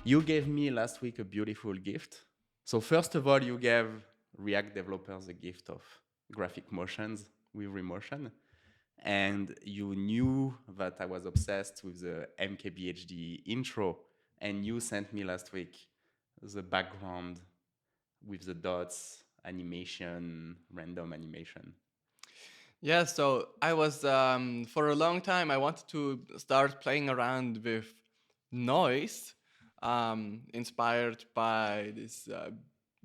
You gave me last week a beautiful gift. So first of all, you gave React developers the gift of graphic motions with Remotion. And you knew that I was obsessed with the MKBHD intro. And you sent me last week the background with the dots, animation, random animation. Yeah, so I was for a long time I wanted to start playing around with noise, inspired by this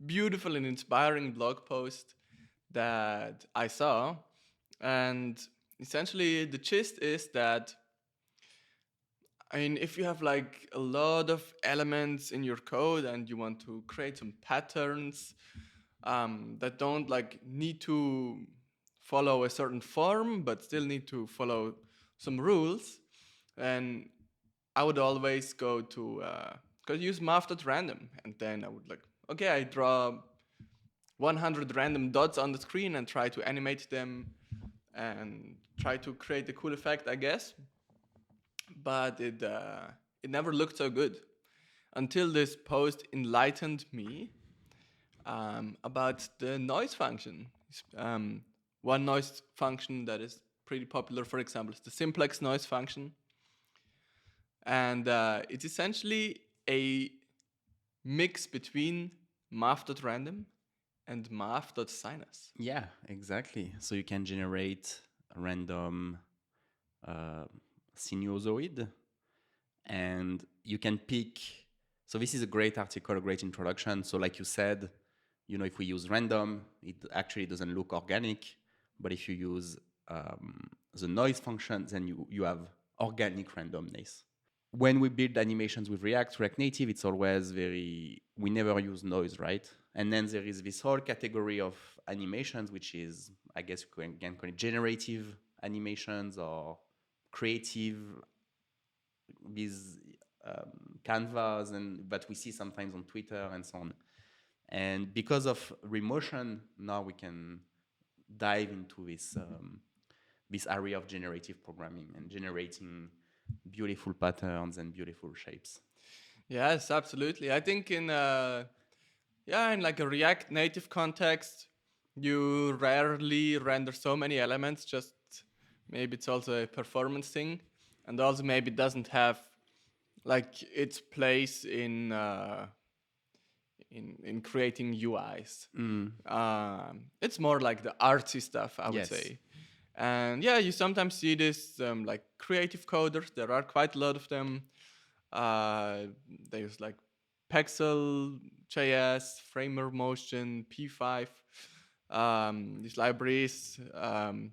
beautiful and inspiring blog post that I saw, and essentially the gist is that, I mean, if you have like a lot of elements in your code and you want to create some patterns that don't like need to follow a certain form but still need to follow some rules, and I would always go to use math.random, and then I would like, okay, I draw 100 random dots on the screen and try to animate them and try to create a cool effect, I guess. But it never looked so good until this post enlightened me about the noise function. Um, One noise function that is pretty popular, for example, is the simplex noise function. And it's essentially a mix between math.random and math.sinus. Yeah, exactly. So you can generate a random uh, sinusoid and you can pick. So this is a great article, a great introduction. So like you said, if we use random, it actually doesn't look organic. But if you use the noise function, then you have organic randomness. When we build animations with React Native, it's always we never use noise, right? And then there is this whole category of animations, which is, I guess you can call it generative animations or creative, these canvas and that we see sometimes on Twitter and so on. And because of Remotion, now we can dive into this area of generative programming and generating beautiful patterns and beautiful shapes. Yes, absolutely. I think in like a React Native context, you rarely render so many elements. Just maybe it's also a performance thing, and also maybe it doesn't have like its place in creating UIs. It's more like the artsy stuff, I would Yes. say. And yeah, you sometimes see this like creative coders. There are quite a lot of them. They use like Pexel, JS, Framer Motion, P5. These libraries.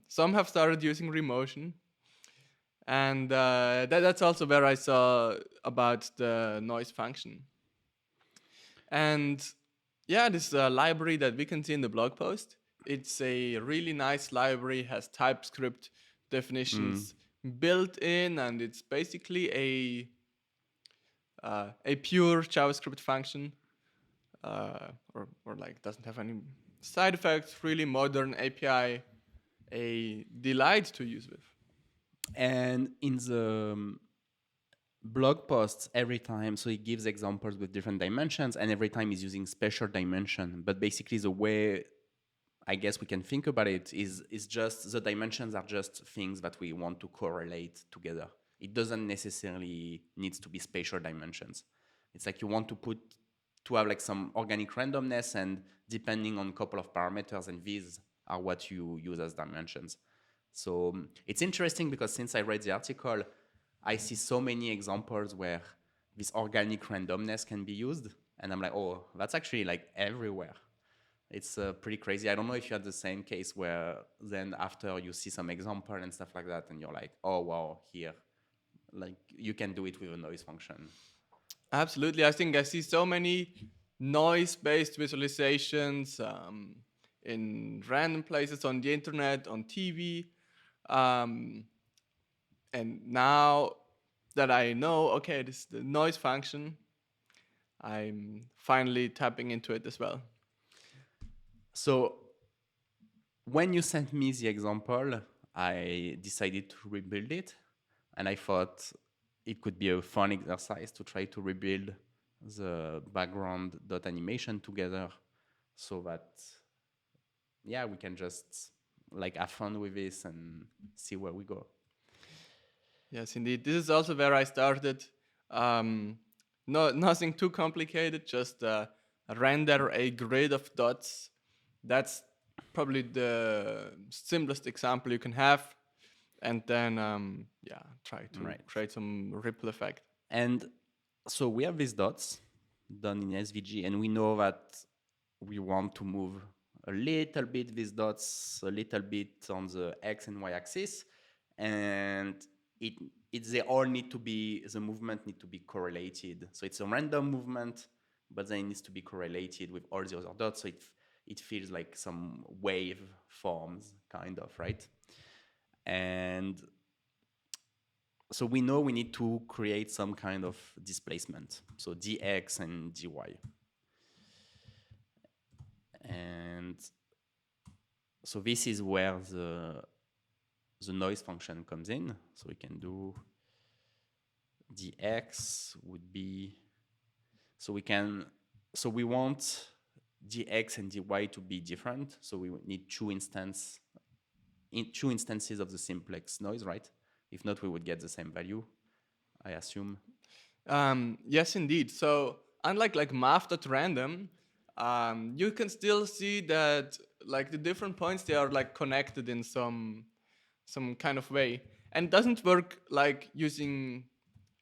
Some have started using Remotion. And that's also where I saw about the noise function. And yeah, this library that we can see in the blog post, it's a really nice library, has TypeScript definitions built in, and it's basically a pure JavaScript function, or like doesn't have any side effects. Really modern API, a delight to use with. And in the blog posts every time, so he gives examples with different dimensions, and every time he's using special dimension. But basically, the way I guess we can think about it is just the dimensions are just things that we want to correlate together. It doesn't necessarily needs to be spatial dimensions. It's like you want to have like some organic randomness, and depending on a couple of parameters, and these are what you use as dimensions. So it's interesting because since I read the article, I see so many examples where this organic randomness can be used, and I'm like, oh, that's actually like everywhere. It's pretty crazy. I don't know if you had the same case where then after you see some example and stuff like that, and you're like, oh wow, here, like you can do it with a noise function. Absolutely. I think I see so many noise-based visualizations in random places on the internet, on TV. Um, and now that I know, okay, this is the noise function, I'm finally tapping into it as well. So when you sent me the example, I decided to rebuild it, and I thought it could be a fun exercise to try to rebuild the background dot animation together, so that yeah, we can just like have fun with this and see where we go. Yes, indeed. This is also where I started. Nothing too complicated. Just render a grid of dots. That's probably the simplest example you can have, and then try to Right. create some ripple effect. And so we have these dots done in SVG, and we know that we want to move a little bit these dots, a little bit on the X and Y axis, and they all need to be, the movement need to be correlated. So it's a random movement, but then it needs to be correlated with all the other dots. So it feels like some wave forms, kind of, right? And so we know we need to create some kind of displacement. So dx and dy. And so this is where the noise function comes in. So we can do dx would be, so we want dx and dy to be different. So we need two instances of the simplex noise, right? If not, we would get the same value, I assume. Yes, indeed. So unlike like math.random, you can still see that like the different points, they are like connected in some kind of way, and it doesn't work like using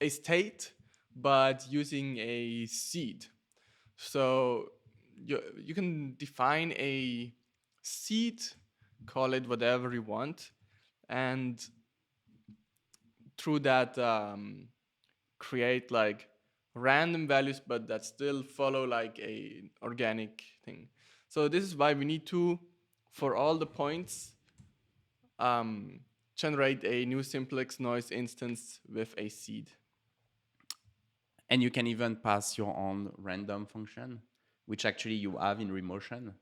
a state, but using a seed. So you can define a seed, call it whatever you want, and through that create like random values, but that still follow like a organic thing. So this is why we need to, for all the points, generate a new simplex noise instance with a seed. And you can even pass your own random function, which actually you have in Remotion.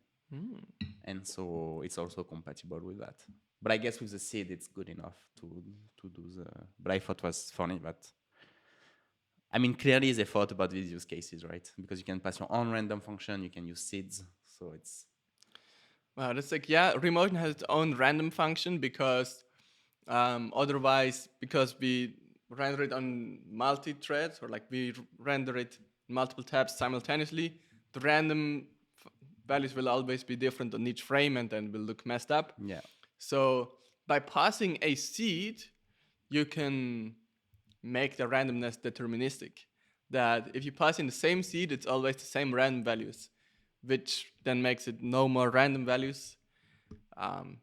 And so it's also compatible with that. But I guess with the seed, it's good enough to do the. But I thought it was funny that. I mean, clearly they thought about these use cases, right? Because you can pass your own random function, you can use seeds, so it's. Wow, that's like, yeah, Remotion has its own random function because otherwise, because we render it on multi-threads, or like we render it multiple tabs simultaneously, the random values will always be different on each frame and then will look messed up. Yeah. So by passing a seed, you can make the randomness deterministic. That if you pass in the same seed, it's always the same random values, which then makes it no more random values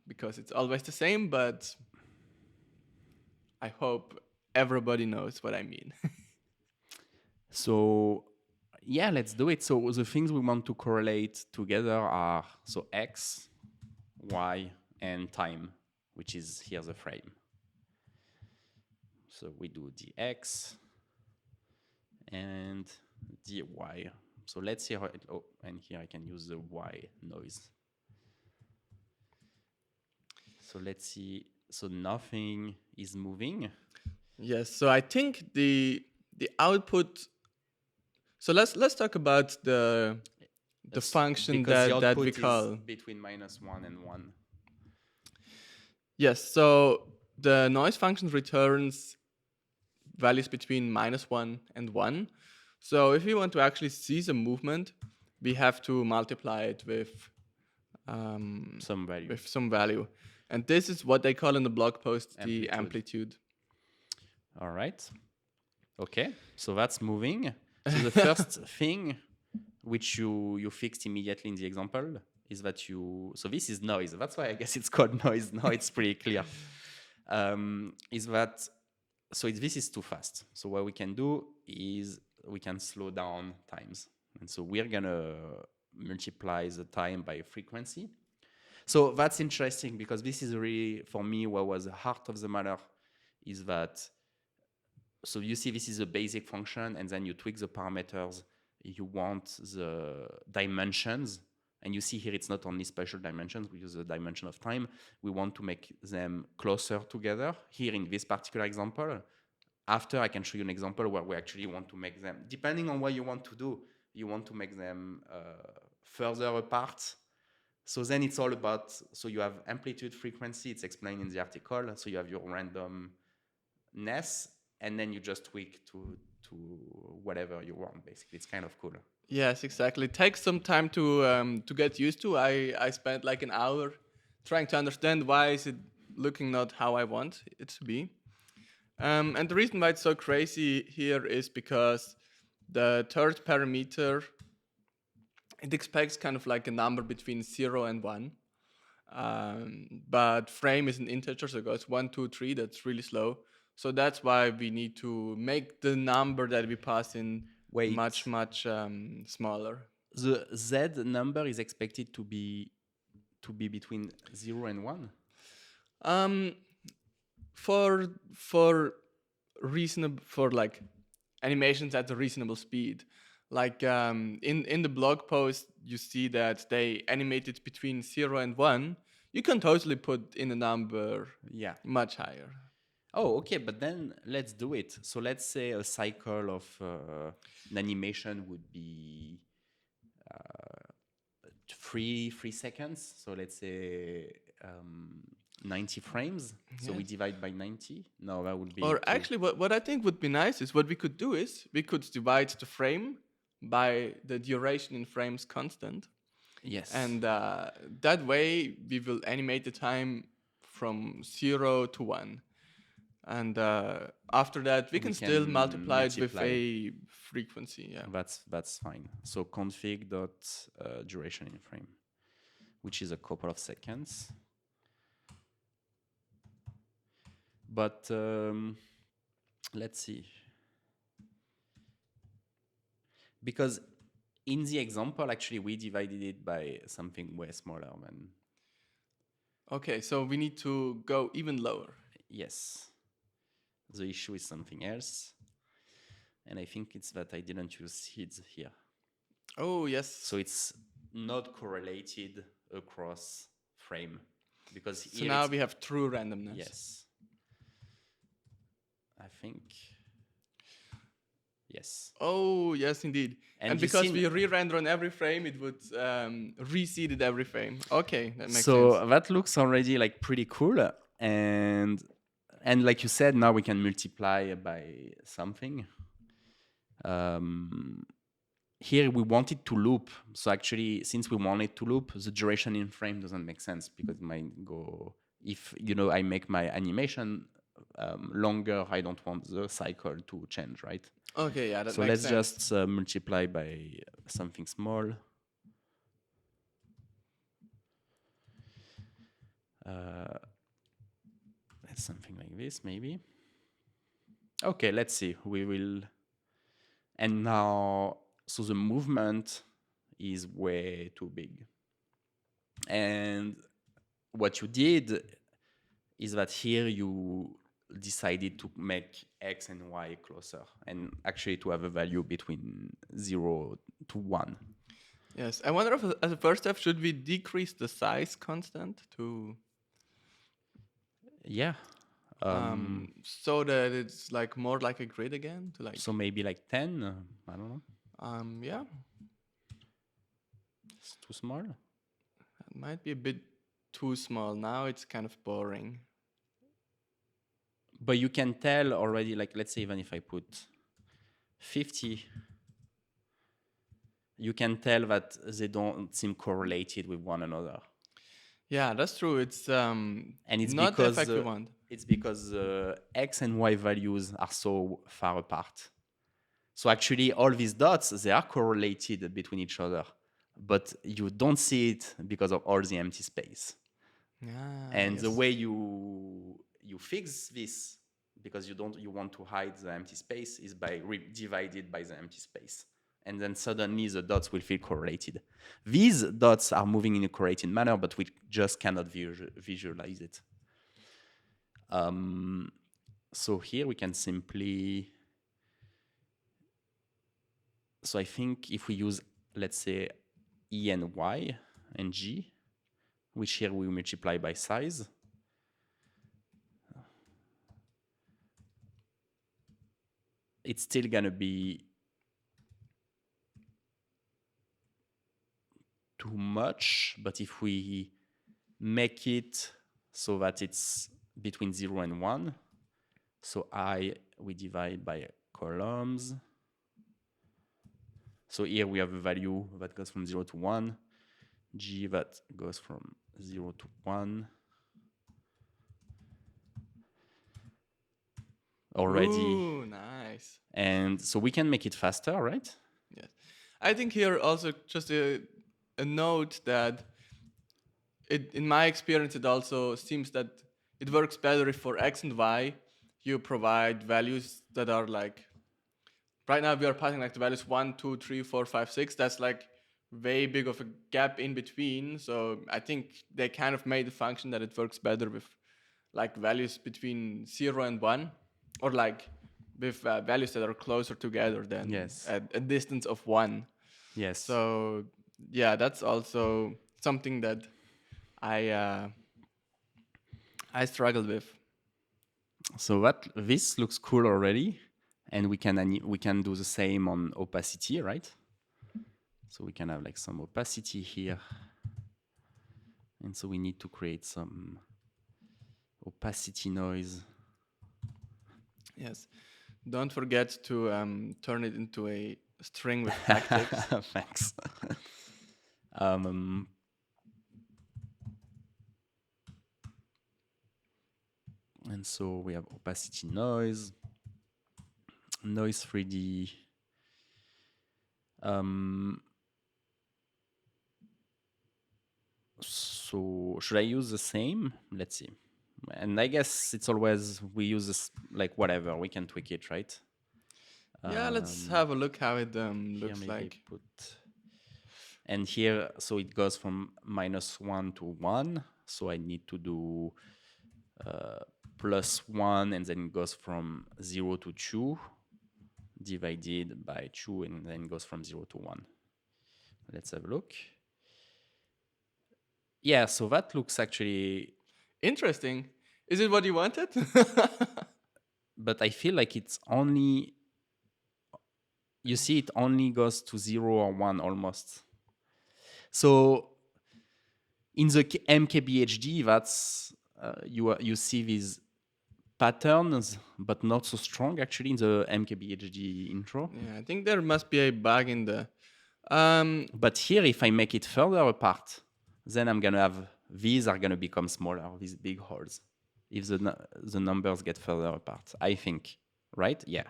because it's always the same. But I hope everybody knows what I mean. So yeah, let's do it. So the things we want to correlate together are so x, y, and time, which is here the frame. So we do dx and dy. So let's see how it, oh, and here I can use the y noise. So let's see, so nothing is moving. Yes, so I think the output, so let's talk about the function that we call is between -1 and 1. Yes, so the noise function returns values between -1 and 1. So if we want to actually see some movement, we have to multiply it with Some value. With some value. And this is what they call in the blog post the amplitude. All right. Okay, so that's moving. So the first thing which you fixed immediately in the example is that so this is noise. That's why I guess it's called noise. Now it's pretty clear. Is that, so this is too fast. So what we can do is we can slow down times. And so we're gonna multiply the time by frequency. So that's interesting because this is really, for me, what was the heart of the matter is that, so you see this is a basic function and then you tweak the parameters. You want the dimensions, and you see here it's not only special dimensions, we use the dimension of time. We want to make them closer together. Here in this particular example, after I can show you an example where we actually want to make them, depending on what you want to do, you want to make them further apart. So then it's all about, so you have amplitude, frequency, it's explained in the article. So you have your randomness, and then you just tweak to whatever you want, basically. It's kind of cool. Yes, exactly. It takes some time to get used to. I spent like an hour trying to understand why is it looking not how I want it to be. And the reason why it's so crazy here is because the third parameter, it expects kind of like a number between 0 and 1. But frame is an integer, so it goes 1, 2, 3. That's really slow. So that's why we need to make the number that we pass in much smaller. The Z number is expected to be between 0 and 1. For reasonable, for like animations at a reasonable speed. Like in the blog post, you see that they animated between 0 and 1. You can totally put in a number much higher. Oh, okay, but then let's do it. So let's say a cycle of an animation would be 3 seconds. So let's say 90 frames. So we divide by 90. No, that would be... Or actually, what I think would be nice is what we could do is we could divide the frame by the duration in frames constant. Yes. And that way we will animate the time from 0 to 1. And after that, we can still multiply it with a frequency. Yeah, that's fine. So config dot duration in frame, which is a couple of seconds. But let's see, because in the example, actually, we divided it by something way smaller than. Okay, so we need to go even lower. Yes. The issue is something else. And I think it's that I didn't use seeds here. Oh, yes. So it's not correlated across frame. Because so now we have true randomness. Yes. I think. Yes. Oh, yes, indeed. And because we re-render on every frame, it would reseed it every frame. Okay, that makes sense. So that looks already like pretty cool. And like you said, now we can multiply by something. Here we want it to loop. So actually, since we want it to loop, the duration in frame doesn't make sense because it might go, if I make my animation longer, I don't want the cycle to change, right? Okay, yeah, that so makes sense. So let's just multiply by something small. Something like this, maybe. Okay, let's see. We will. And now, so the movement is way too big. And what you did is that here you decided to make X and Y closer and actually to have a value between 0 to 1. Yes, I wonder if as a first step, should we decrease the size constant to... Yeah. So that it's like more like a grid again? To like. So maybe like 10? I don't know. Yeah. It's too small? It might be a bit too small. Now it's kind of boring. But you can tell already, like, let's say even if I put 50, you can tell that they don't seem correlated with one another. Yeah, that's true. It's and it's not because the effect we want. It's because X and Y values are so far apart. So actually, all these dots, they are correlated between each other, but you don't see it because of all the empty space. And the way you fix this, because you want to hide the empty space, is by divided by the empty space. And then suddenly the dots will feel correlated. These dots are moving in a correlated manner, but we just cannot visualize it. So here we can simply... So I think if we use, let's say, E and Y and G, which here we multiply by size. it's still gonna be too much, but if we make it so that it's between 0 and 1, so I, we divide by columns. So here we have a value that goes from 0 to 1, G that goes from 0 to 1. Already. Ooh, nice. And so we can make it faster, right? Yes. I think here also just a note that in my experience, it also seems that it works better if for X and Y, you provide values that are like, right now we are passing like the values 1, 2, 3, 4, 5, 6. That's like way big of a gap in between. So I think they kind of made the function that it works better with like values between 0 and 1, or like with values that are closer together than Yes. a distance of 1. Yes. So yeah, that's also something that I struggled with. So that this looks cool already, and we can do the same on opacity, right? So we can have like some opacity here, and so we need to create some opacity noise. Yes, don't forget to turn it into a string with backticks. Thanks. And so we have opacity noise, noise 3D. So should I use the same? Let's see. And I guess it's always, we use this, like whatever, we can tweak it, right? Yeah, let's have a look how it looks maybe like. Put, and here, so it goes from -1 to 1. So I need to do +1, and then it goes from 0 to 2, divided by 2, and then goes from 0 to 1. Let's have a look. Yeah, so that looks actually interesting. Is it what you wanted? But I feel like it's only, you see, it only goes to 0 or 1 almost. So in the MKBHD, that's you see these patterns, but not so strong actually in the MKBHD intro. Yeah, I think there must be a bug in the. But here, if I make it further apart, then I'm gonna have, these are gonna become smaller, these big holes, if the numbers get further apart, I think, right? Yeah.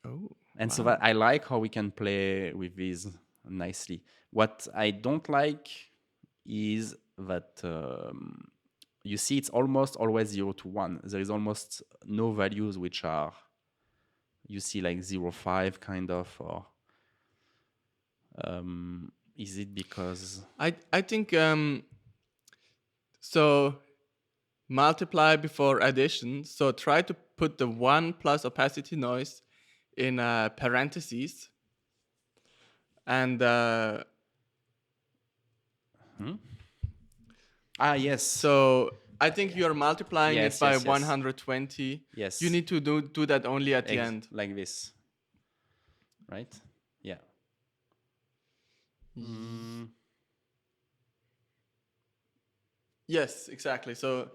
Oh. And wow. so that I like how we can play with these nicely. What I don't like is that you see it's almost always 0 to 1. There is almost no values which are, you see, like 0, 5 kind of, or is it because I think so multiply before addition. So try to put the 1 plus opacity noise in parentheses, and yes, so I think you're multiplying Yes, it by yes, yes. 120. Yes. You need to do that only at the end. like this, right? Yeah. Yes, exactly. So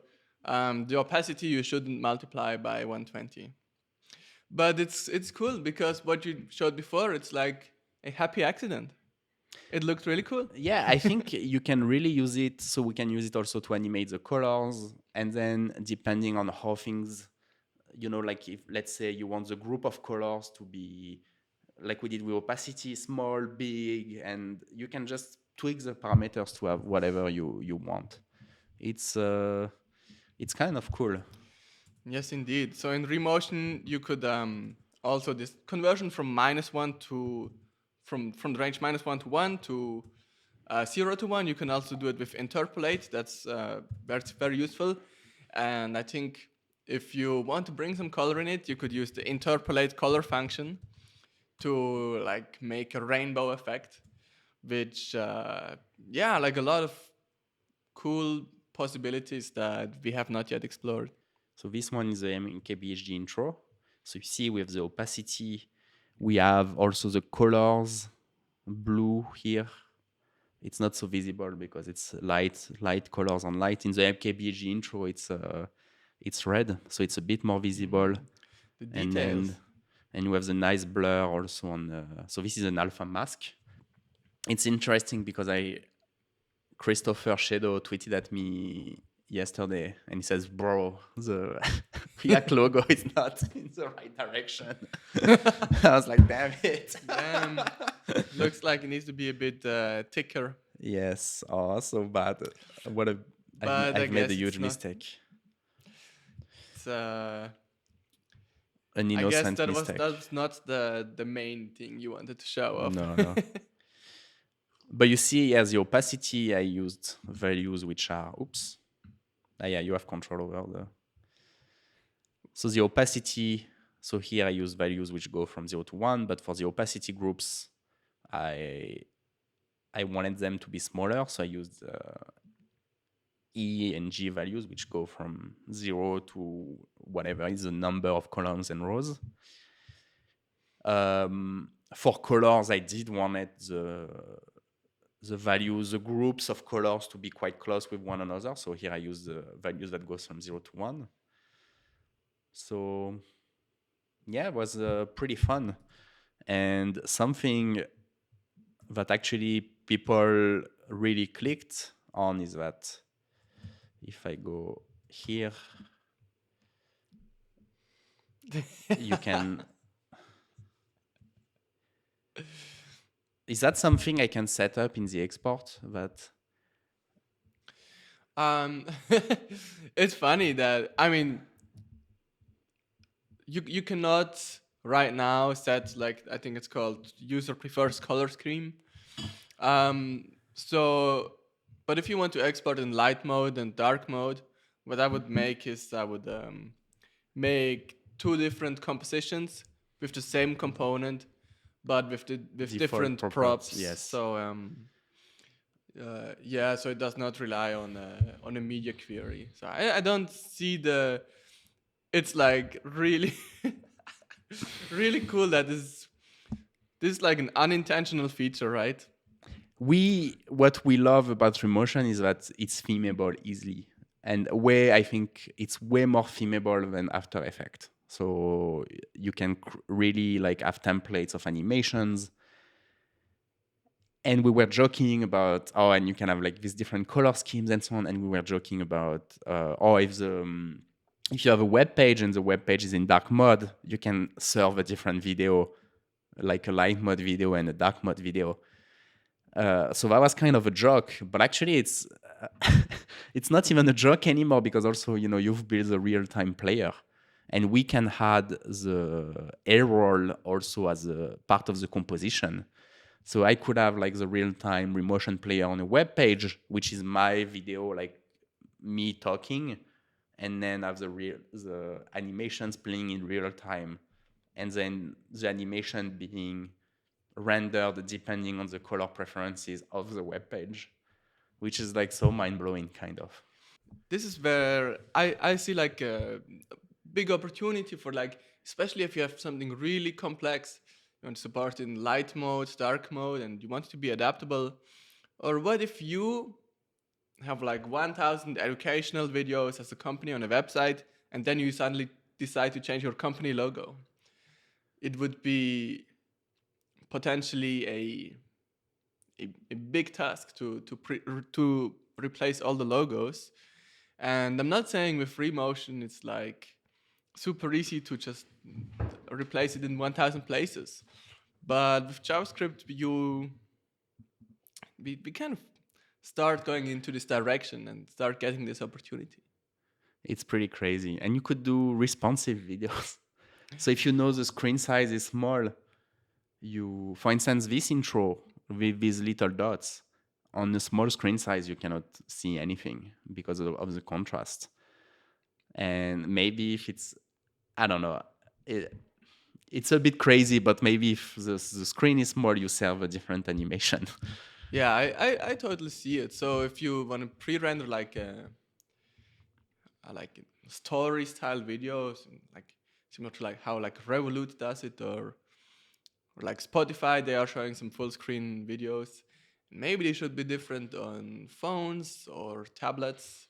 the opacity you shouldn't multiply by 120. But it's cool because what you showed before, it's like a happy accident. It looked really cool. Yeah, I think you can really use it. So we can use it also to animate the colors, and then depending on how things, like if, let's say, you want the group of colors to be like we did with opacity, small, big, and you can just tweak the parameters to have whatever you want. It's kind of cool. Yes, indeed. So in Remotion, you could also this conversion from -1 to from the range -1 to 1 to 0 to 1. You can also do it with interpolate. That's very useful. And I think if you want to bring some color in it, you could use the interpolate color function to like make a rainbow effect, which like a lot of cool possibilities that we have not yet explored. So this one is the MKBHD intro. So you see with the opacity, we have also the colors, blue here. It's not so visible because it's light colors on light. In the MKBHD intro, it's red, so it's a bit more visible. The And details. then and you have the nice blur also on. So this is an alpha mask. It's interesting because Christopher Shadow tweeted at me yesterday and he says, "Bro, the React logo is not in the right direction." I was like, "Damn it!" Damn. Looks like it needs to be a bit thicker. Yes, oh, so bad. What a But I I've made a guess huge it's not. mistake, It's an I guess innocent mistake. that's not the main thing you wanted to show off. No, no. But you see, as the opacity, I used values which are, oops. Yeah, you have control over the. So the opacity, so here I use values which go from 0 to 1, but for the opacity groups, I I wanted them to be smaller, so I used E and G values which go from 0 to whatever is the number of columns and rows. For colors, I did wanted the values, the groups of colors to be quite close with one another. So here I use the values that goes from 0 to 1. So yeah, it was pretty fun. And something that actually people really clicked on is that if I go here, you can. Is that something I can set up in the export? That um, it's funny that I mean you cannot right now set like I think it's called user prefers color scheme. So, but if you want to export in light mode and dark mode, what I would make is I would make two different compositions with the same component, but with default different properties, props. yes. So yeah, so it does not rely on a media query. So I don't see the. It's like really, really cool that this is like an unintentional feature, right? What we love about Remotion is that it's themable easily, and way I think it's way more themable than After Effects. So you can really like have templates of animations. And we were joking about and you can have like these different color schemes and so on. And we were joking about if you have a web page and the web page is in dark mode, you can serve a different video, like a light mode video and a dark mode video. So that was kind of a joke, but actually it's not even a joke anymore because also you've built a real-time player, and we can add the error also as a part of the composition. So I could have like the real-time Remotion player on a web page, which is my video, like me talking, and then have the animations playing in real time, and then the animation being rendered depending on the color preferences of the web page, which is like so mind-blowing kind of. This is where I see like a big opportunity for like, especially if you have something really complex, you want to support in light mode, dark mode, and you want it to be adaptable. Or what if you have like 1,000 educational videos as a company on a website, and then you suddenly decide to change your company logo? It would be potentially a big task to replace all the logos. And I'm not saying with Remotion it's like super easy to just replace it in 1,000 places, but with JavaScript we kind of start going into this direction and start getting this opportunity. It's pretty crazy. And you could do responsive videos. So if you know the screen size is small, for instance, this intro with these little dots, on a small screen size, you cannot see anything because of the contrast. And maybe if I don't know, it's a bit crazy, but maybe if the screen is small, you serve a different animation. Yeah, I totally see it. So if you want to pre-render like story style videos, like similar to like how like Revolut does it, or like Spotify, they are showing some full screen videos. Maybe they should be different on phones or tablets.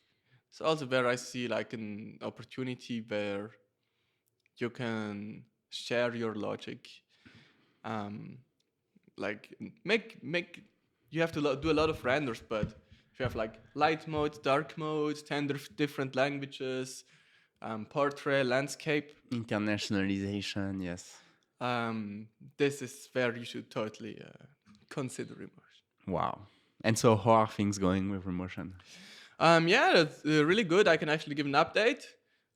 It's also where I see like an opportunity where you can share your logic. Like make you have to do a lot of renders, but if you have like light mode, dark mode, 10 different languages, portrait, landscape, Internationalization, yes. this is where you should totally consider Remotion. Wow. And so how are things going with Remotion? Yeah, that's really good. I can actually give an update.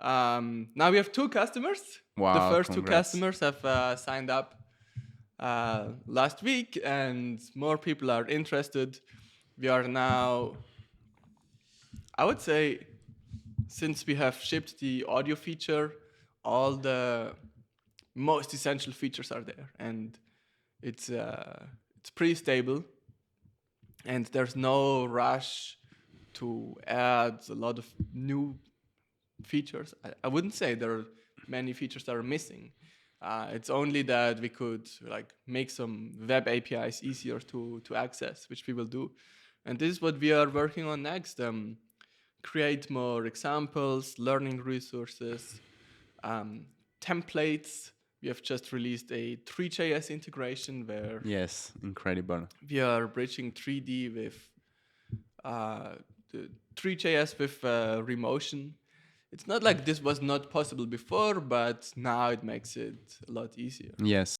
Now we have 2 customers. Wow, The first congrats. 2 customers have signed up last week, and more people are interested. We are now, I would say, since we have shipped the audio feature, all the most essential features are there, and it's pretty stable, and there's no rush to add a lot of new features. I wouldn't say there are many features that are missing. It's only that we could like make some web APIs easier to access, which we will do. And this is what we are working on next. Create more examples, learning resources, templates. We have just released a 3JS integration where Yes, incredible. we are bridging 3D with the 3JS with Remotion. It's not like this was not possible before, but now it makes it a lot easier. Yes.